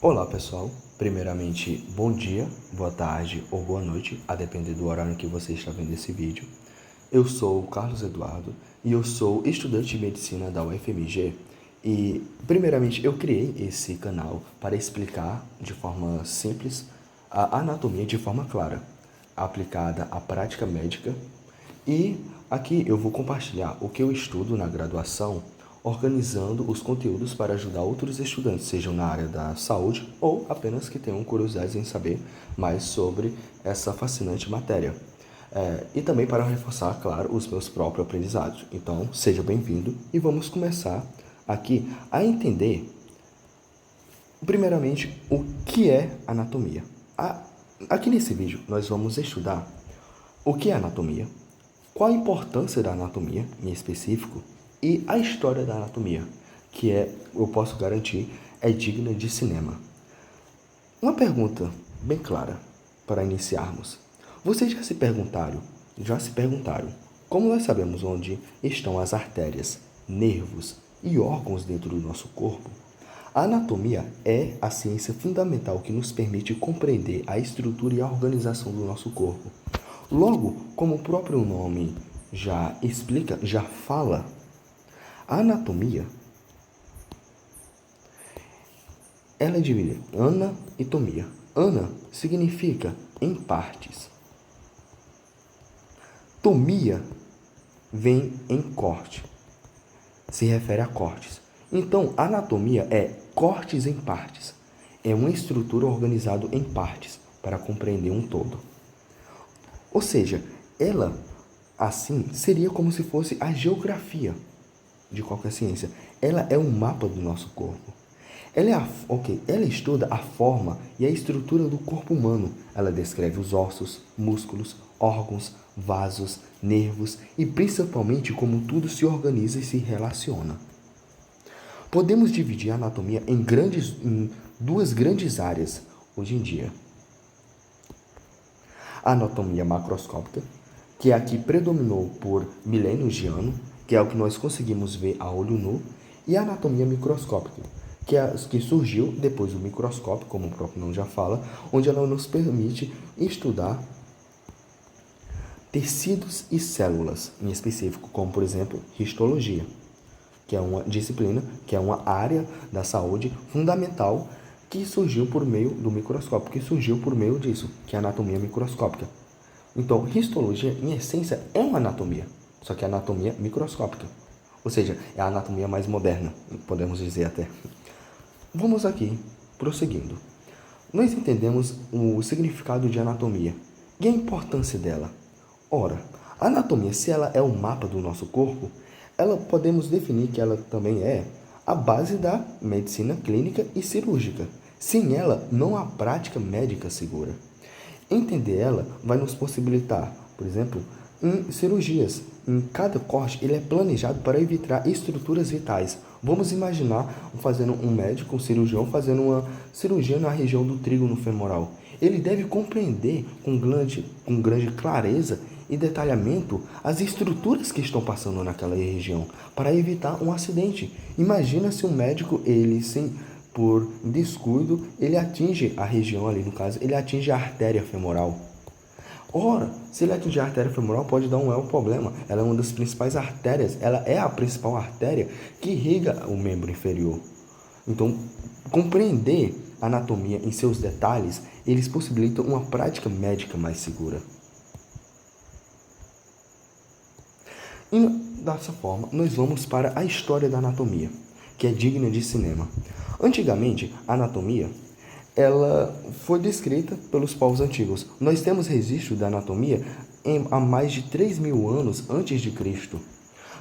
Olá pessoal, primeiramente bom dia, boa tarde ou boa noite, a depender do horário em que você está vendo esse vídeo. Eu sou o Carlos Eduardo e eu sou estudante de medicina da UFMG e primeiramente eu criei esse canal para explicar de forma simples a anatomia de forma clara, aplicada à prática médica, e aqui eu vou compartilhar o que eu estudo na graduação, organizando os conteúdos para ajudar outros estudantes, sejam na área da saúde ou apenas que tenham curiosidade em saber mais sobre essa fascinante matéria. E também para reforçar, claro, os meus próprios aprendizados. Então, seja bem-vindo e vamos começar aqui a entender, primeiramente, o que é anatomia. Aqui nesse vídeo, nós vamos estudar o que é anatomia, qual a importância da anatomia, em específico, e a história da anatomia, que eu posso garantir, é digna de cinema. Uma pergunta bem clara para iniciarmos. Vocês já se perguntaram, como nós sabemos onde estão as artérias, nervos e órgãos dentro do nosso corpo? A anatomia é a ciência fundamental que nos permite compreender a estrutura e a organização do nosso corpo. Logo, como o próprio nome já explica, já fala, a anatomia, ela é dividida em ana e tomia. Ana significa em partes. Tomia vem em corte, se refere a cortes. Então, anatomia é cortes em partes. É uma estrutura organizada em partes para compreender um todo. Ou seja, ela, assim, seria como se fosse a geografia de qualquer ciência. Ela é um mapa do nosso corpo. Ela estuda a forma e a estrutura do corpo humano. Ela descreve os ossos, músculos, órgãos, vasos, nervos e principalmente como tudo se organiza e se relaciona. Podemos dividir a anatomia em duas grandes áreas hoje em dia. A anatomia macroscópica, que é a que predominou por milênios de ano, que é o que nós conseguimos ver a olho nu, e a anatomia microscópica, que é a que surgiu depois do microscópio, como o próprio nome já fala, onde ela nos permite estudar tecidos e células, em específico, como por exemplo, histologia, que é uma disciplina, que é uma área da saúde fundamental que surgiu por meio do microscópio, que surgiu por meio disso, que é a anatomia microscópica. Então, histologia, em essência, é uma anatomia, só que é anatomia microscópica. Ou seja, é a anatomia mais moderna, podemos dizer até. Vamos aqui, prosseguindo. Nós entendemos o significado de anatomia e a importância dela. Ora, a anatomia, se ela é o mapa do nosso corpo, ela podemos definir que ela também é a base da medicina clínica e cirúrgica. Sem ela, não há prática médica segura. Entender ela vai nos possibilitar, por exemplo, em cirurgias. Em cada corte, ele é planejado para evitar estruturas vitais. Vamos imaginar um médico, um cirurgião, fazendo uma cirurgia na região do trígono femoral. Ele deve compreender com grande clareza e detalhamento as estruturas que estão passando naquela região para evitar um acidente. Imagina se um médico, por descuido, ele atinge a região ali, no caso, ele atinge a artéria femoral. Ora, se ele atingir a artéria femoral, pode dar um problema. Ela é uma das principais artérias, ela é a principal artéria que irriga o membro inferior. Então, compreender a anatomia em seus detalhes, eles possibilitam uma prática médica mais segura. E dessa forma, nós vamos para a história da anatomia, que é digna de cinema. Antigamente, a anatomia ela foi descrita pelos povos antigos. Nós temos registro da anatomia há mais de 3.000 anos antes de Cristo,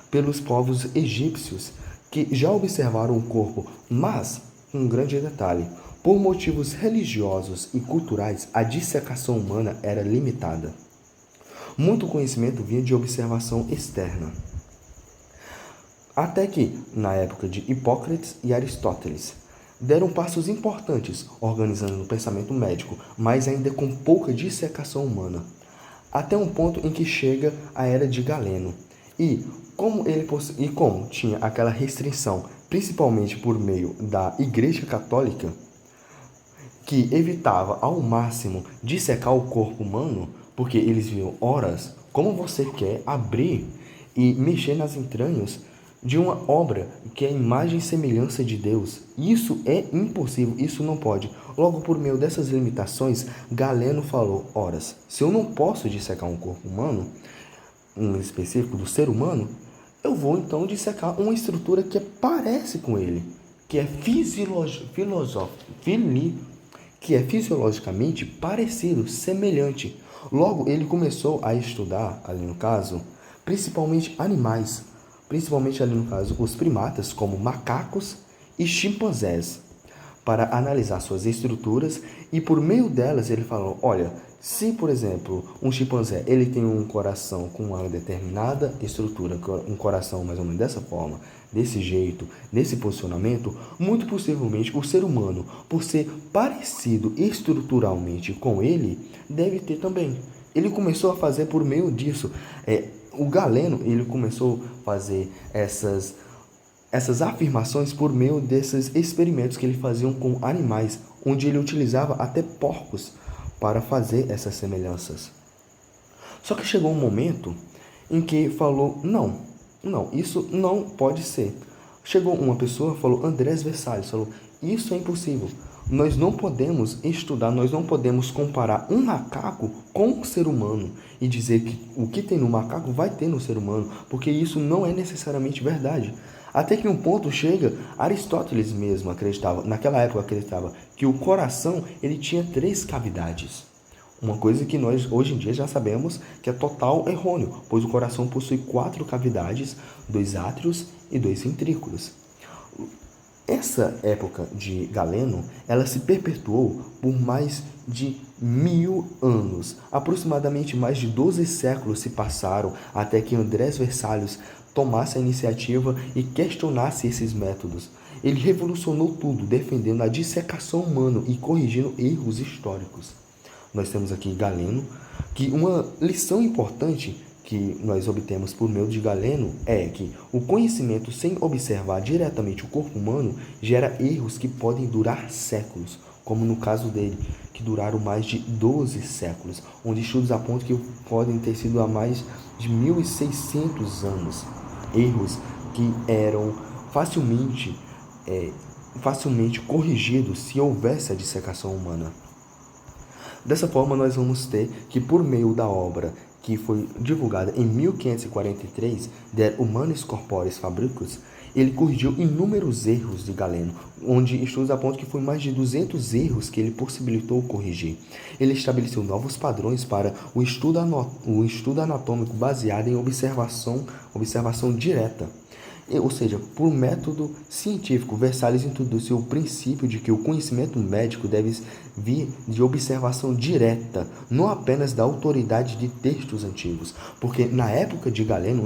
pelos povos egípcios, que já observaram o corpo, mas, um grande detalhe, por motivos religiosos e culturais, a dissecação humana era limitada. Muito conhecimento vinha de observação externa. Até que, na época de Hipócrates e Aristóteles, deram passos importantes organizando o pensamento médico, mas ainda com pouca dissecação humana, até um ponto em que chega a era de Galeno. E como tinha aquela restrição, principalmente por meio da Igreja Católica, que evitava ao máximo dissecar o corpo humano, porque eles viam, horas, como você quer abrir e mexer nas entranhas de uma obra que é a imagem e semelhança de Deus? Isso é impossível, isso não pode. Logo, por meio dessas limitações, Galeno falou, horas, se eu não posso dissecar um corpo humano, um específico do ser humano, eu vou então dissecar uma estrutura que parece com ele, que é que é fisiologicamente parecido, semelhante. Logo, ele começou a estudar, ali no caso, principalmente animais, principalmente ali no caso os primatas, como macacos e chimpanzés, para analisar suas estruturas, e por meio delas ele falou, olha, se por exemplo um chimpanzé ele tem um coração com uma determinada estrutura, um coração mais ou menos dessa forma, desse jeito, nesse posicionamento, muito possivelmente o ser humano, por ser parecido estruturalmente com ele, deve ter também. Ele começou a fazer por meio disso. O Galeno ele começou a fazer essas afirmações por meio desses experimentos que ele fazia com animais, onde ele utilizava até porcos para fazer essas semelhanças. Só que chegou um momento em que falou, não, isso não pode ser. Chegou uma pessoa, falou, Andrés Vesalius, falou, isso é impossível. Nós não podemos estudar, nós não podemos comparar um macaco com um ser humano e dizer que o que tem no macaco vai ter no ser humano, porque isso não é necessariamente verdade. Até que um ponto chega, Aristóteles mesmo acreditava, naquela época acreditava, que o coração ele tinha 3 cavidades. Uma coisa que nós hoje em dia já sabemos que é total errôneo, pois o coração possui 4 cavidades, 2 átrios e 2 ventrículos. Essa época de Galeno, ela se perpetuou por mais de 1000 anos. Aproximadamente mais de 12 séculos se passaram até que Andrés Vesalius tomasse a iniciativa e questionasse esses métodos. Ele revolucionou tudo, defendendo a dissecação humana e corrigindo erros históricos. Nós temos aqui Galeno, que uma lição importante que nós obtemos por meio de Galeno é que o conhecimento sem observar diretamente o corpo humano gera erros que podem durar séculos, como no caso dele, que duraram mais de 12 séculos, onde estudos apontam que podem ter sido há mais de 1600 anos. Erros que eram facilmente corrigidos se houvesse a dissecação humana. Dessa forma, nós vamos ter que, por meio da obra que foi divulgada em 1543, Der Humanis Corporis Fabricus, ele corrigiu inúmeros erros de Galeno, onde estudos apontam que foi mais de 200 erros que ele possibilitou corrigir. Ele estabeleceu novos padrões para o estudo anatômico baseado em observação direta. Ou seja, por método científico, Vesalius introduziu o princípio de que o conhecimento médico deve vir de observação direta, não apenas da autoridade de textos antigos. Porque na época de Galeno,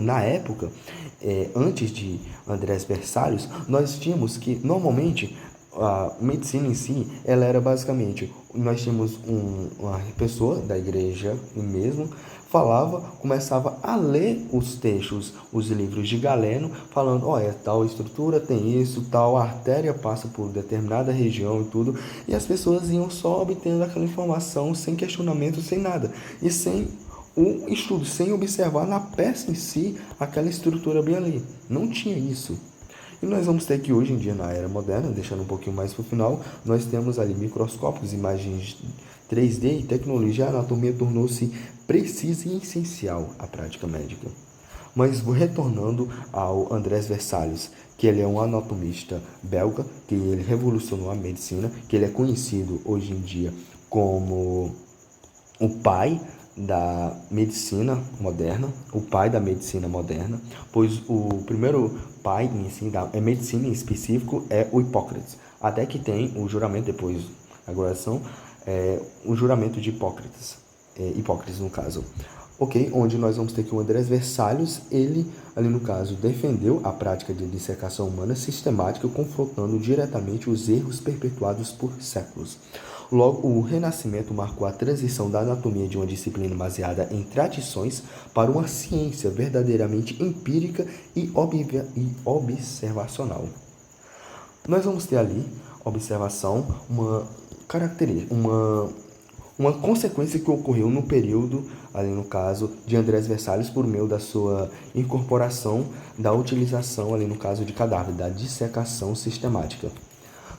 antes de Andrés Vesalius, nós tínhamos que, normalmente, a medicina em si, ela era basicamente, nós tínhamos uma pessoa da igreja mesmo, começava a ler os textos, os livros de Galeno, falando, tal estrutura tem isso, tal artéria passa por determinada região e tudo, e as pessoas iam só obtendo aquela informação sem questionamento, sem nada, e sem o estudo, sem observar na peça em si aquela estrutura bem ali. Não tinha isso. E nós vamos ter que hoje em dia, na era moderna, deixando um pouquinho mais para o final, nós temos ali microscópios, imagens 3D e tecnologia. A anatomia tornou-se precisa e essencial à prática médica. Mas retornando ao Andrés Vesalius, que ele é um anatomista belga, que ele revolucionou a medicina, que ele é conhecido hoje em dia como o pai da medicina moderna, pois o primeiro pai em si da medicina em específico é o Hipócrates, até que tem o juramento depois, agora o juramento de Hipócrates no caso, onde nós vamos ter que o Andrés Vesalius, ele ali no caso defendeu a prática de dissecação humana sistemática, confrontando diretamente os erros perpetuados por séculos. Logo, o Renascimento marcou a transição da anatomia de uma disciplina baseada em tradições para uma ciência verdadeiramente empírica e observacional. Nós vamos ter ali observação, uma consequência que ocorreu no período, ali no caso, de Andrés Versalhes, por meio da sua incorporação da utilização, ali no caso de cadáver, da dissecação sistemática.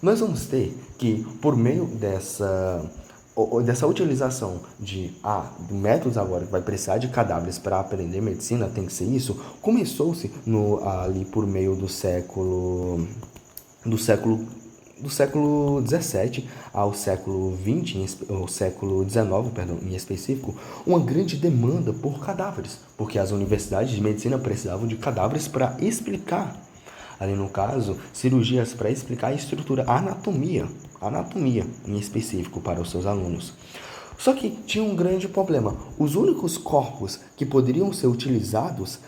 Nós vamos ter que, por meio dessa utilização de métodos agora que vai precisar de cadáveres para aprender medicina, tem que ser isso, começou-se ali por meio do século XVII ao século XX, ao século XIX, perdão, em específico, uma grande demanda por cadáveres, porque as universidades de medicina precisavam de cadáveres para explicar, ali no caso, cirurgias para explicar a estrutura, a anatomia em específico para os seus alunos. Só que tinha um grande problema. Os únicos corpos que poderiam ser utilizados,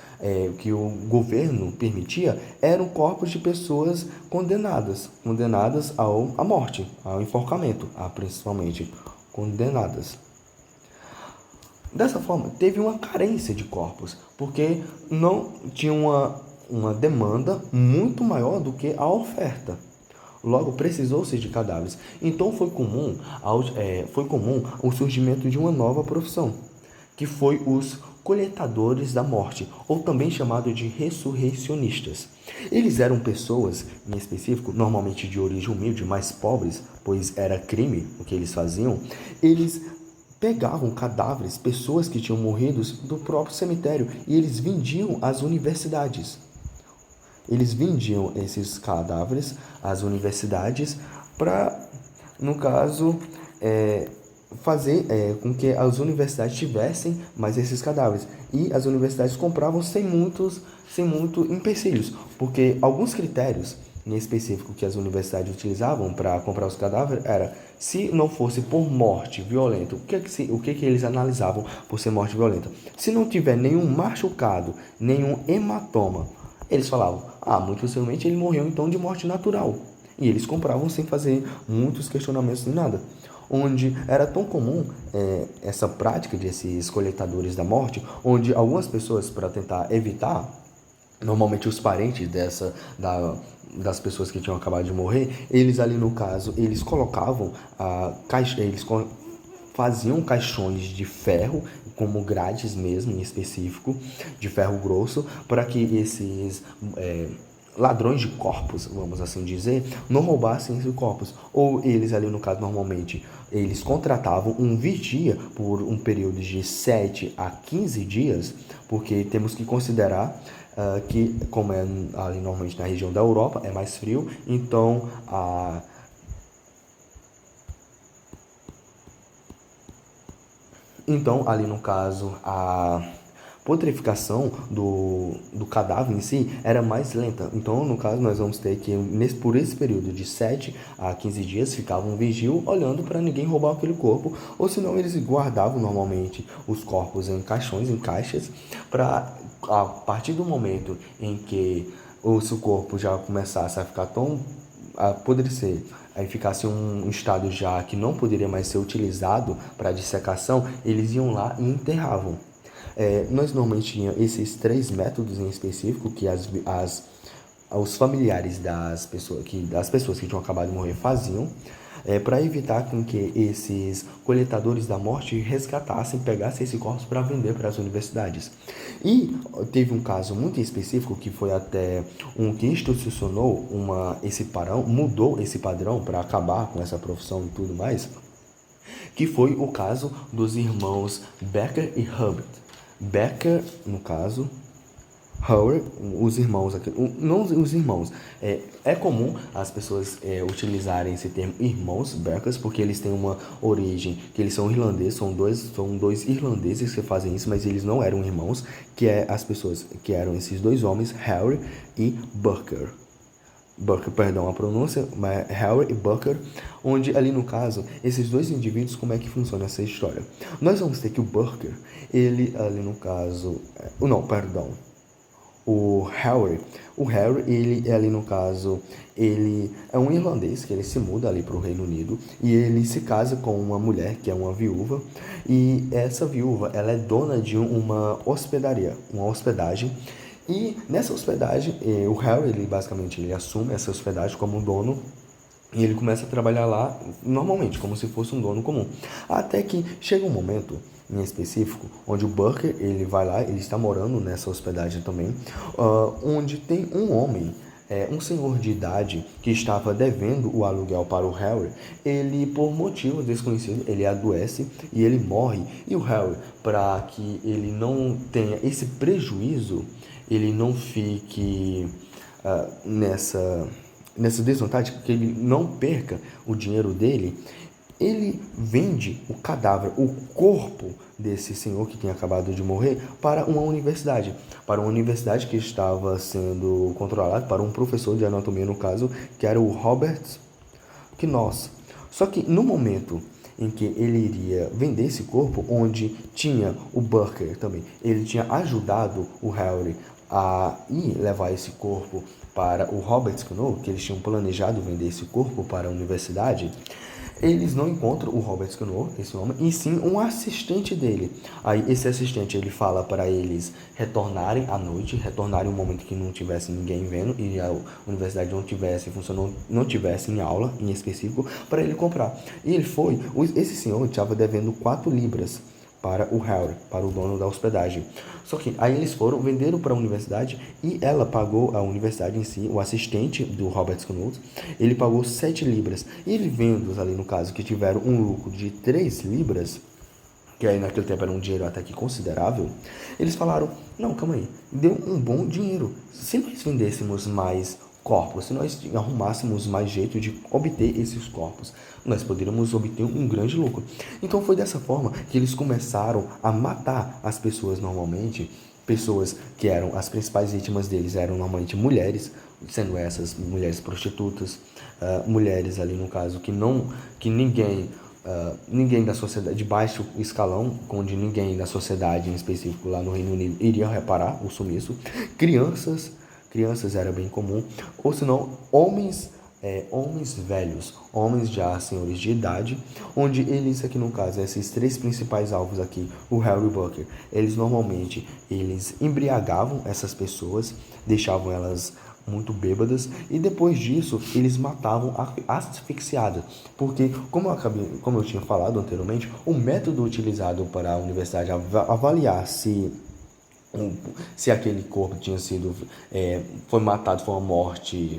que o governo permitia, eram corpos de pessoas condenadas à morte, ao enforcamento, principalmente condenadas. Dessa forma, teve uma carência de corpos, porque não tinha uma demanda muito maior do que a oferta. Logo, precisou-se de cadáveres. Então, foi comum o surgimento de uma nova profissão, que foi os coletadores da morte, ou também chamado de ressurreicionistas. Eles eram pessoas, em específico, normalmente de origem humilde, mais pobres, pois era crime o que eles faziam. Eles pegavam cadáveres, pessoas que tinham morrido do próprio cemitério, e eles vendiam às universidades. Eles vendiam esses cadáveres às universidades para, no caso, fazer com que as universidades tivessem mais esses cadáveres. E as universidades compravam sem muito empecilhos, porque alguns critérios em específico que as universidades utilizavam para comprar os cadáveres era, se não fosse por morte violenta, o que eles analisavam por ser morte violenta? Se não tiver nenhum machucado, nenhum hematoma, eles falavam, muito possivelmente ele morreu então de morte natural. E eles compravam sem fazer muitos questionamentos nem nada. Onde era tão comum essa prática desses coletadores da morte, onde algumas pessoas, para tentar evitar, normalmente os parentes das pessoas que tinham acabado de morrer, eles ali no caso, eles colocavam faziam caixões de ferro, como grades mesmo, em específico, de ferro grosso, para que esses ladrões de corpos, vamos assim dizer, não roubassem esses corpos. Ou eles ali, no caso, normalmente, eles contratavam um vigia por um período de 7 a 15 dias, porque temos que considerar que, como é ali normalmente na região da Europa, é mais frio, então ali no caso, a putrefação do cadáver em si era mais lenta. Então, no caso, nós vamos ter que, por esse período de 7 a 15 dias, ficava um vigil olhando para ninguém roubar aquele corpo, ou senão eles guardavam normalmente os corpos em caixões, em caixas, para, a partir do momento em que o seu corpo já começasse a ficar tão apodrecer, aí ficasse um estado já que não poderia mais ser utilizado para dissecação, eles iam lá e enterravam. Nós normalmente tínhamos esses 3 métodos em específico que os familiares das pessoas que tinham acabado de morrer faziam, para evitar com que esses coletadores da morte resgatassem, pegassem esse corpo para vender para as universidades. E teve um caso muito específico que foi até que institucionou mudou esse padrão para acabar com essa profissão e tudo mais, que foi o caso dos irmãos Becker e Hubbard. Becker, no caso, Howard, os irmãos aqui, não os irmãos, é comum as pessoas utilizarem esse termo irmãos Beckers, porque eles têm uma origem, que eles são irlandeses, são dois irlandeses que fazem isso, mas eles não eram irmãos, as pessoas que eram esses 2 homens, Harry e Bucker. Perdão a pronúncia, mas Harry e Bucker, onde ali no caso, esses 2 indivíduos, como é que funciona essa história? Nós vamos ter que o Bucker, ele ali no caso, o Harry, ele ali no caso, ele é um irlandês que ele se muda ali para o Reino Unido e ele se casa com uma mulher que é uma viúva, e essa viúva, ela é dona de uma hospedagem, e nessa hospedagem, o Harry, ele basicamente assume essa hospedagem como dono, E ele começa a trabalhar lá normalmente, como se fosse um dono comum. Até que chega um momento em específico, onde o Burker, ele vai lá, ele está morando nessa hospedagem também, onde tem um homem, um senhor de idade que estava devendo o aluguel para o Harry. Ele, por motivos desconhecidos, ele adoece e ele morre. E o Harry, para que ele não tenha esse prejuízo, ele não fique nessa desvantagem, que ele não perca o dinheiro dele, ele vende o cadáver, o corpo desse senhor que tinha acabado de morrer para uma universidade que estava sendo controlada, para um professor de anatomia no caso, que era o Robert Knox. Só que no momento em que ele iria vender esse corpo, onde tinha o Burker também, ele tinha ajudado o Harry a ir levar esse corpo para o Robert Knoll, que eles tinham planejado vender esse corpo para a universidade. Eles não encontram o Robert Knoll, esse homem, e sim um assistente dele. Aí esse assistente ele fala para eles retornarem à noite, retornarem um momento que não tivesse ninguém vendo e a universidade não tivesse funcionando, não tivesse em aula em específico, para ele comprar. E ele foi, esse senhor estava devendo 4 libras para o Harry, para o dono da hospedagem. Só que aí eles foram, venderam para a universidade e ela pagou, a universidade em si, o assistente do Robert Knowles, ele pagou 7 libras. E ele vendo ali no caso que tiveram um lucro de 3 libras, que aí naquele tempo era um dinheiro até que considerável, eles falaram, não, calma aí, deu um bom dinheiro. Se nós vendêssemos mais corpos, se nós arrumássemos mais jeito de obter esses corpos, nós poderíamos obter um grande lucro. Então foi dessa forma que eles começaram a matar as pessoas normalmente, pessoas que eram as principais vítimas deles eram normalmente mulheres, sendo essas mulheres prostitutas, mulheres ali no caso que ninguém da sociedade, de baixo escalão, onde ninguém da sociedade em específico lá no Reino Unido iria reparar o sumiço, crianças era bem comum, ou senão homens velhos, homens já senhores de idade, onde eles aqui no caso, esses 3 principais alvos aqui, o Harry e o Burker, eles normalmente embriagavam essas pessoas, deixavam elas muito bêbadas e depois disso eles matavam asfixiadas, porque como eu tinha falado anteriormente, o método utilizado para a universidade avaliar se aquele corpo tinha sido foi matado, foi uma morte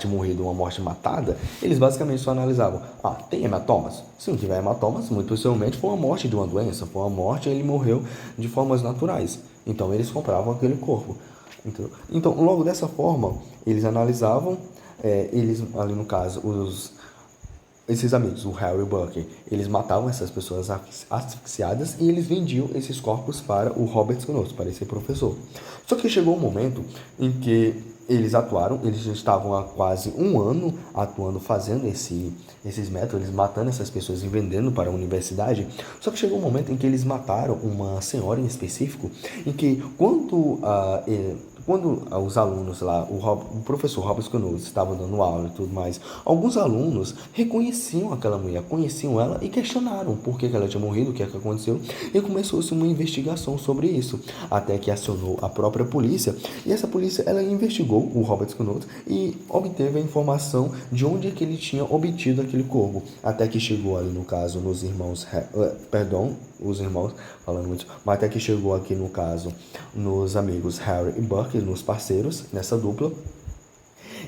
morrida, uma morte matada, eles basicamente só analisavam, tem hematomas? Se não tiver hematomas, muito possivelmente foi uma morte de uma doença, foi uma morte e ele morreu de formas naturais, então eles compravam aquele corpo. Então, logo dessa forma, eles analisavam, eles ali no caso, esses amigos, o Harry e o Bucky, eles matavam essas pessoas asfixiadas e eles vendiam esses corpos para o Robert Knowles, para esse professor. Só que chegou um momento em que eles atuaram, eles já estavam há quase um ano atuando, fazendo esses métodos, eles matando essas pessoas e vendendo para a universidade. Só que chegou um momento em que eles mataram uma senhora em específico, em que quando os alunos lá, o professor Robert Knowles estava dando aula e tudo mais, alguns alunos reconheciam aquela mulher, conheciam ela e questionaram por que ela tinha morrido, o que aconteceu, e começou-se uma investigação sobre isso, até que acionou a própria polícia, e essa polícia, ela investigou o Robert Knowles e obteve a informação de onde é que ele tinha obtido aquele corpo, até que chegou ali no caso nos irmãos, os irmãos, falando muito, mas até que chegou aqui no caso nos amigos Harry e Bucky, nos parceiros, nessa dupla.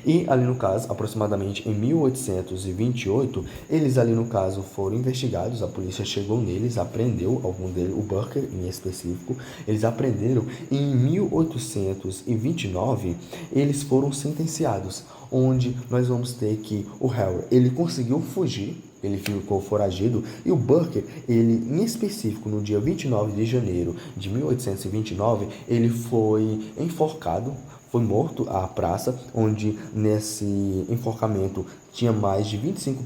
E ali no caso, aproximadamente em 1828, eles ali no caso foram investigados, a polícia chegou neles, apreendeu algum deles, o Burker em específico, eles aprenderam e em 1829 eles foram sentenciados, onde nós vamos ter que o Harry, ele conseguiu fugir, ele ficou foragido, e o Burker, ele em específico, no dia 29 de janeiro de 1829, ele foi enforcado, foi morto à praça, onde nesse enforcamento tinha mais de 25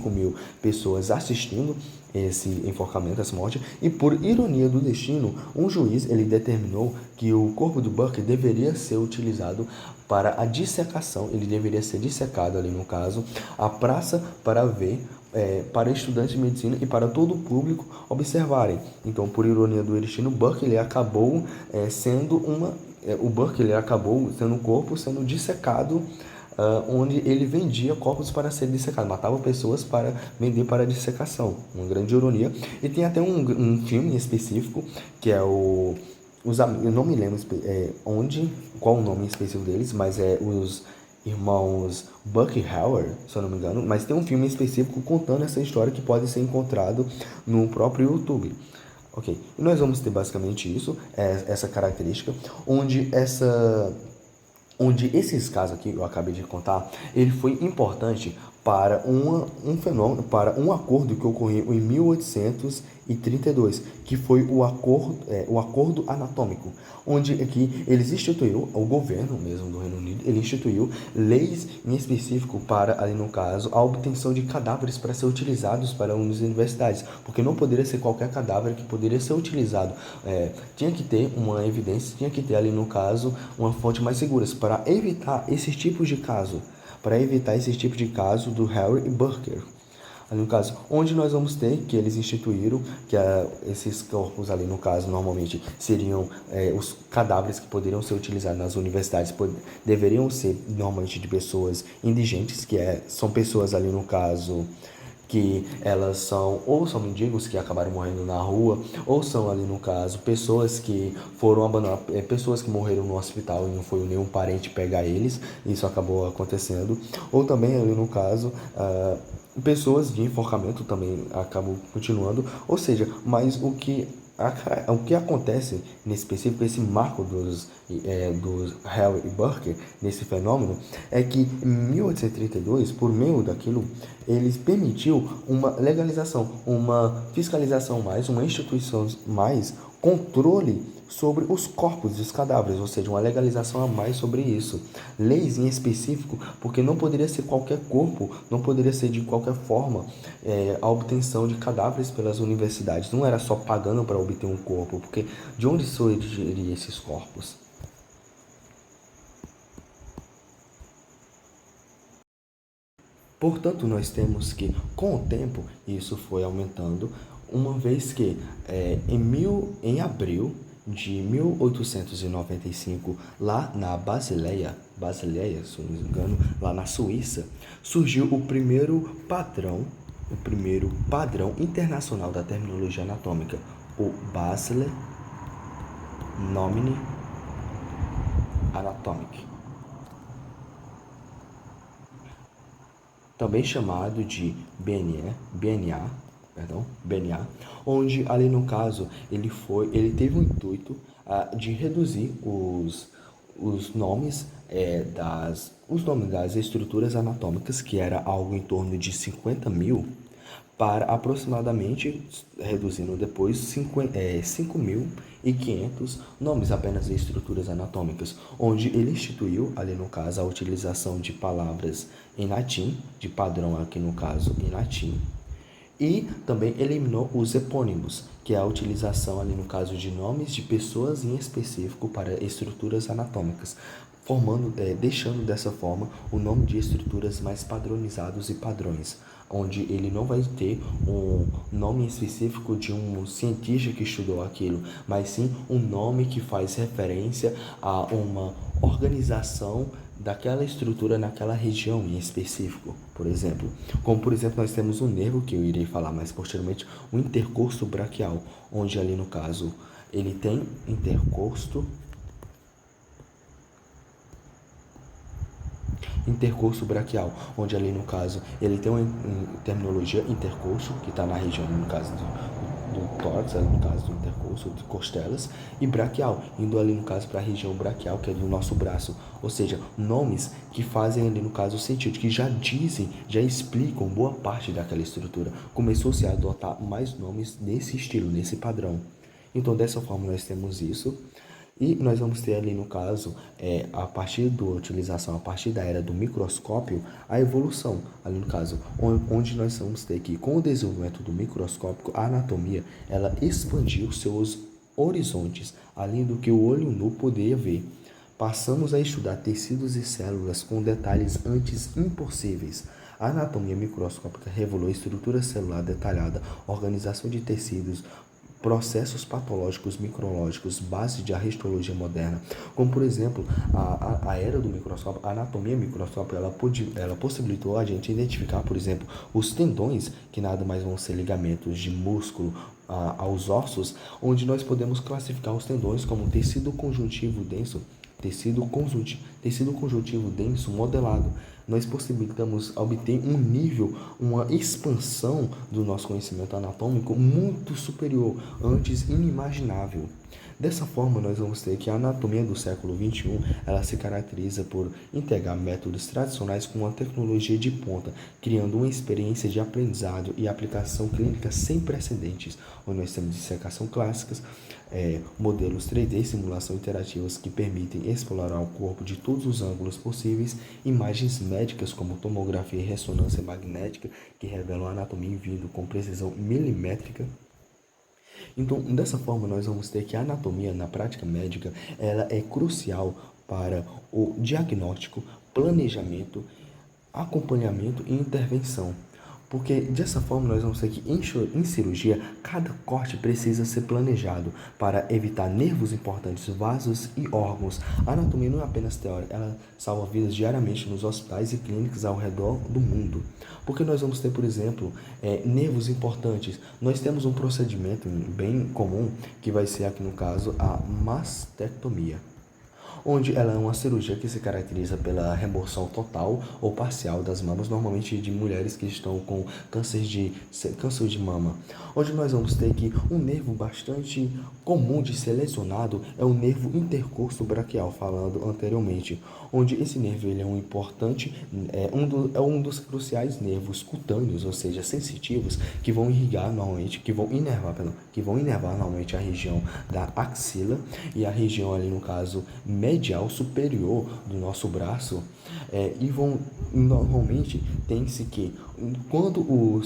mil pessoas assistindo esse enforcamento, essa morte, e por ironia do destino, um juiz ele determinou que o corpo do Burke deveria ser utilizado para a dissecação, ele deveria ser dissecado ali no caso, a praça para ver, para estudantes de medicina e para todo o público observarem. Então, por ironia do destino, Burke ele acabou sendo o corpo sendo dissecado onde ele vendia corpos para ser dissecados, matava pessoas para vender para dissecação, uma grande ironia. E tem até um filme específico, que é eu não me lembro qual o nome específico deles, mas é os irmãos Buck Howard, se eu não me engano, mas tem um filme específico contando essa história que pode ser encontrado no próprio YouTube. Ok, e nós vamos ter basicamente isso, essa característica, onde esses casos aqui eu acabei de contar, ele foi importante para um fenômeno, para um acordo que ocorreu em 1832, que foi o acordo anatômico, onde aqui eles instituíram, o governo mesmo do Reino Unido, ele instituiu leis em específico para, ali no caso, a obtenção de cadáveres para ser utilizados para as universidades, porque não poderia ser qualquer cadáver que poderia ser utilizado, tinha que ter uma evidência, tinha que ter ali no caso uma fonte mais segura, para evitar esses tipos de caso, do Harry e Burker. Ali no caso, onde nós vamos ter que eles instituíram que esses corpos ali no caso normalmente seriam os cadáveres que poderiam ser utilizados nas universidades, deveriam ser normalmente de pessoas indigentes, são pessoas ali no caso que elas são mendigos que acabaram morrendo na rua, ou são ali no caso pessoas que foram abandonadas, pessoas que morreram no hospital e não foi nenhum parente pegar eles, isso acabou acontecendo, ou também ali no caso pessoas de enforcamento também acabam continuando, ou seja, mas o que acontece nesse específico, esse marco dos Harry e Burke, nesse fenômeno, é que em 1832, por meio daquilo, eles permitiu uma legalização, uma fiscalização mais, uma instituição mais, controle sobre os corpos dos cadáveres, ou seja, uma legalização a mais sobre isso. Leis em específico, porque não poderia ser qualquer corpo, não poderia ser de qualquer forma a obtenção de cadáveres pelas universidades. Não era só pagando para obter um corpo, porque de onde surgiriam esses corpos? Portanto, nós temos que, com o tempo, isso foi aumentando, uma vez que em abril de 1895, lá na Basileia, se não me engano, lá na Suíça, surgiu o primeiro padrão internacional da terminologia anatômica, o Basel Nomine Anatomic, também chamado de BNA, onde ali no caso ele teve o intuito de reduzir os nomes das estruturas anatômicas, que era algo em torno de 50.000, para aproximadamente, reduzindo depois, 5.500 nomes apenas de estruturas anatômicas, onde ele instituiu, ali no caso, a utilização de palavras em latim, de padrão aqui no caso em latim, e também eliminou os epônimos, que é a utilização ali no caso de nomes de pessoas em específico para estruturas anatômicas, deixando dessa forma o nome de estruturas mais padronizados e padrões, onde ele não vai ter um nome específico de um cientista que estudou aquilo, mas sim um nome que faz referência a uma organização daquela estrutura naquela região em específico, por exemplo. Como, por exemplo, nós temos um nervo, que eu irei falar mais posteriormente, o intercosto braquial, onde ali no caso ele tem intercosto braquial, onde ali no caso ele tem uma terminologia intercosto, que está na região, no caso do tórax, ali no caso do intercosto, de costelas, e braquial, indo ali no caso para a região braquial, que é do nosso braço, ou seja, nomes que fazem ali no caso sentido, que já explicam boa parte daquela estrutura. Começou-se a adotar mais nomes nesse estilo, nesse padrão. Então, dessa forma, nós temos isso. E nós vamos ter ali no caso, a partir da era do microscópio, a evolução, ali no caso, onde nós vamos ter que, com o desenvolvimento do microscópio, a anatomia, ela expandiu seus horizontes, além do que o olho nu poderia ver. Passamos a estudar tecidos e células com detalhes antes impossíveis. A anatomia microscópica revelou estrutura celular detalhada, organização de tecidos, processos patológicos micrológicos, base da histologia moderna, como por exemplo a era do microscópio, a anatomia microscópica, ela possibilitou a gente identificar, por exemplo, os tendões, que nada mais vão ser ligamentos de músculo aos ossos, onde nós podemos classificar os tendões como tecido conjuntivo denso, tecido conjuntivo denso modelado. Nós possibilitamos obter um nível, uma expansão do nosso conhecimento anatômico muito superior, antes inimaginável. Dessa forma, nós vamos ter que a anatomia do século XXI, ela se caracteriza por integrar métodos tradicionais com uma tecnologia de ponta, criando uma experiência de aprendizado e aplicação clínica sem precedentes, onde nós temos dissecação clássicas, modelos 3D, simulação interativas que permitem explorar o corpo de todos os ângulos possíveis, imagens médicas como tomografia e ressonância magnética que revelam a anatomia in vitro com precisão milimétrica. Então, dessa forma, nós vamos ter que a anatomia na prática médica, ela é crucial para o diagnóstico, planejamento, acompanhamento e intervenção. Porque dessa forma nós vamos ter que em cirurgia, cada corte precisa ser planejado para evitar nervos importantes, vasos e órgãos. A anatomia não é apenas teórica, ela salva vidas diariamente nos hospitais e clínicas ao redor do mundo. Porque nós vamos ter, por exemplo, nervos importantes. Nós temos um procedimento bem comum, que vai ser aqui no caso a mastectomia, onde ela é uma cirurgia que se caracteriza pela remoção total ou parcial das mamas, normalmente de mulheres que estão com câncer de mama, onde nós vamos ter que um nervo bastante comum de ser lesionado é o nervo intercurso braquial, falando anteriormente, onde esse nervo ele é um importante, um dos cruciais nervos cutâneos, ou seja, sensitivos, que vão irrigar normalmente, que vão inervar normalmente a região da axila e a região ali no caso medial superior do nosso braço, e vão normalmente tem-se que quando o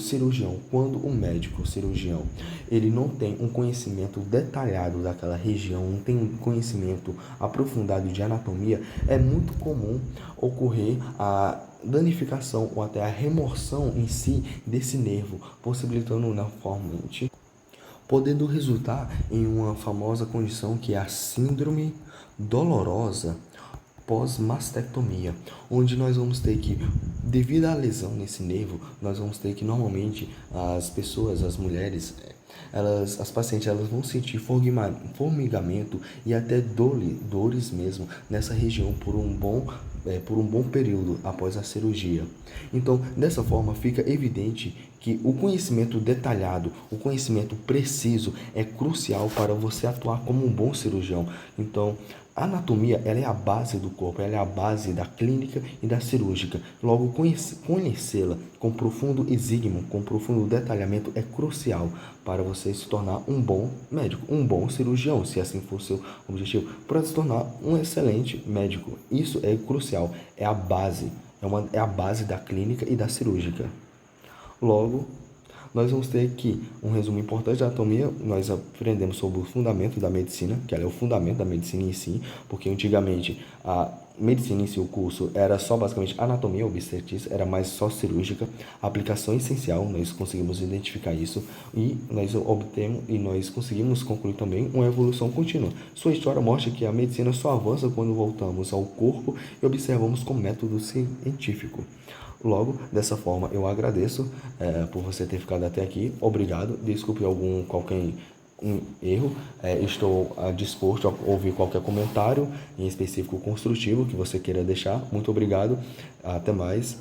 médico cirurgião, ele não tem um conhecimento detalhado daquela região, não tem um conhecimento aprofundado de anatomia, é muito comum ocorrer a danificação ou até a remoção em si desse nervo, possibilitando normalmente podendo resultar em uma famosa condição que é a síndrome dolorosa pós-mastectomia, onde nós vamos ter que, devido à lesão nesse nervo, nós vamos ter que normalmente as pessoas, as mulheres, as pacientes, elas vão sentir formigamento e até dores mesmo nessa região por um bom período após a cirurgia. Então, dessa forma, fica evidente que o conhecimento detalhado, o conhecimento preciso é crucial para você atuar como um bom cirurgião. Então, a anatomia, ela é a base do corpo, ela é a base da clínica e da cirúrgica. Logo, conhecê-la com profundo exígimo, com profundo detalhamento é crucial para você se tornar um bom médico, um bom cirurgião, se assim for seu objetivo, para se tornar um excelente médico. Isso é crucial, é a base, é a base da clínica e da cirúrgica. Logo, nós vamos ter aqui um resumo importante da anatomia. Nós aprendemos sobre o fundamento da medicina, que ela é o fundamento da medicina em si, porque antigamente a medicina em si, o curso, era só basicamente anatomia, obstetrícia, era mais só cirúrgica. A aplicação essencial, nós conseguimos identificar isso e nós conseguimos concluir também uma evolução contínua. Sua história mostra que a medicina só avança quando voltamos ao corpo e observamos com método científico. Logo, dessa forma, eu agradeço por você ter ficado até aqui. Obrigado. Desculpe qualquer erro. Estou disposto a ouvir qualquer comentário, em específico construtivo, que você queira deixar. Muito obrigado. Até mais.